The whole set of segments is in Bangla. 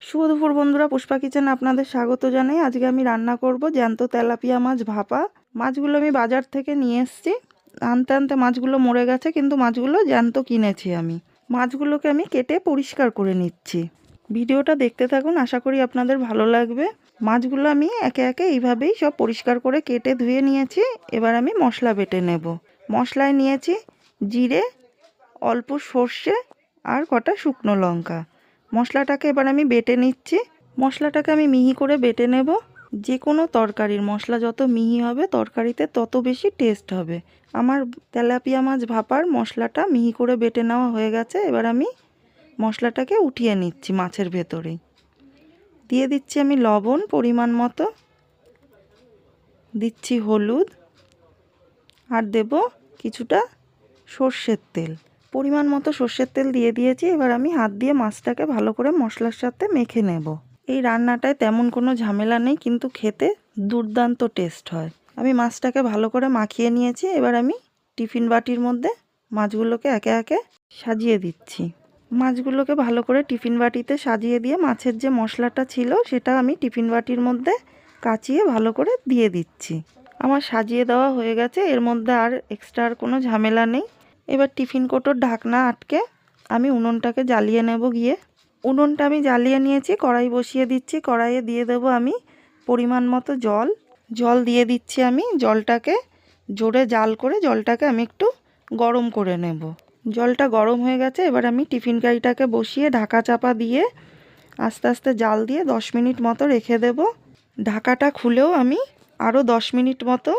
শুভ দুপুর বন্ধুরা, পুষ্পা কিচেনে আপনাদের স্বাগত জানাই। আজকে আমি রান্না করব জ্যান্ত তেলাপিয়া মাছ ভাপা। মাছগুলো আমি বাজার থেকে নিয়ে এসেছি। আনতে আনতে মাছগুলো মরে গেছে, কিন্তু মাছগুলো জ্যান্ত কিনেছি আমি। মাছগুলোকে আমি কেটে পরিষ্কার করে নিচ্ছি। ভিডিওটা দেখতে থাকুন, আশা করি আপনাদের ভালো লাগবে। মাছগুলো আমি একে একে এইভাবেই সব পরিষ্কার করে কেটে ধুয়ে নিয়েছি। এবার আমি মশলা বেটে নেব। মশলায় নিয়েছি জিরে, অল্প সর্ষে আর কটা শুকনো লঙ্কা। মশলাটাকে এবার আমি বেটে নিচ্ছি। মশলাটাকে আমি মিহি করে বেটে নেব। যে কোনো তরকারির মশলা যত মিহি হবে তরকারিতে তত বেশি টেস্ট হবে। আমার তেলাপিয়া মাছ ভাপার মশলাটা মিহি করে বেটে নেওয়া হয়ে গেছে। এবার আমি মশলাটাকে উঠিয়ে নিচ্ছি মাছের ভেতরেই। দিয়ে দিচ্ছি আমি লবণ পরিমাণ মতো, দিচ্ছি হলুদ, আর দেব কিছুটা সর্ষের তেল। পরিমাণ মতো সর্ষের তেল দিয়ে দিয়েছি। এবার আমি হাত দিয়ে মাছটাকে ভালো করে মশলার সাথে মেখে নেব। এই রান্নাটায় তেমন কোনো ঝামেলা নেই, কিন্তু খেতে দুর্দান্ত টেস্ট হয়। আমি মাছটাকে ভালো করে মাখিয়ে নিয়েছি। এবার আমি টিফিন বাটির মধ্যে মাছগুলোকে একে একে সাজিয়ে দিচ্ছি। মাছগুলোকে ভালো করে টিফিন বাটিতে সাজিয়ে দিয়ে মাছের যে মশলাটা ছিল সেটা আমি টিফিন বাটির মধ্যে কাচিয়ে ভালো করে দিয়ে দিচ্ছি। আমার সাজিয়ে দেওয়া হয়ে গেছে। এর মধ্যে আর এক্সট্রা আর কোনো ঝামেলা নেই। এবার টিফিন কৌটোর ঢাকনা আটকে আমি উনুনটাকে জ্বালিয়ে নেব। গিয়ে উনুনটা আমি জ্বালিয়ে নিয়েছি, কড়াই বসিয়ে দিচ্ছি। কড়াইয়ে দিয়ে দেব আমি পরিমাণ মতো জল দিয়ে দিচ্ছি। আমি জলটাকে জোরে জাল করে জলটাকে আমি একটু গরম করে নেব। জলটা গরম হয়ে গেছে। এবার আমি টিফিন কারিটাকে বসিয়ে ঢাকা চাপা দিয়ে আস্তে আস্তে জাল দিয়ে 10 মিনিট মতো রেখে দেব। ঢাকাটা খুলেও আমি আরও 10 মিনিট মতো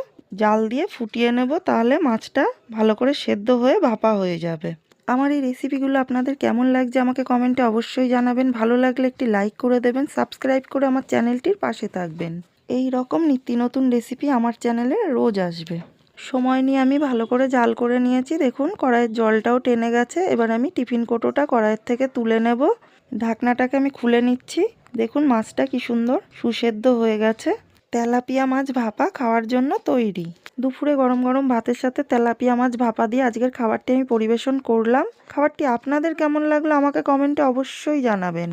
জাল দিয়ে ফুটিয়ে নেব, তাহলে মাছটা ভালো করে সেদ্ধ হয়ে ভাপা হয়ে যাবে। আমার এই রেসিপিগুলো আপনাদের কেমন লাগছে আমাকে কমেন্টে অবশ্যই জানাবেন। ভালো লাগলে একটি লাইক করে দেবেন, সাবস্ক্রাইব করে আমার চ্যানেলটির পাশে থাকবেন। এই রকম নিত্য নতুন রেসিপি আমার চ্যানেলে রোজ আসবে। সময় নিয়ে আমি ভালো করে জাল করে নিয়েছি। দেখুন কড়াইয়ের জলটাও টেনে গেছে। এবার আমি টিফিন কৌটোটা কড়াইয়ের থেকে তুলে নেব। ঢাকনাটাকে আমি খুলে নিচ্ছি। দেখুন মাছটা কি সুন্দর সুসেদ্ধ হয়ে গেছে। তেলাপিয়া মাছ ভাপা খাওয়ার জন্য তৈরি। দুপুরে গরম গরম ভাতের সাথে তেলাপিয়া মাছ ভাপা দিয়ে আজকের খাবারটি আমি পরিবেশন করলাম। খাবারটি আপনাদের কেমন লাগলো আমাকে কমেন্টে অবশ্যই জানাবেন।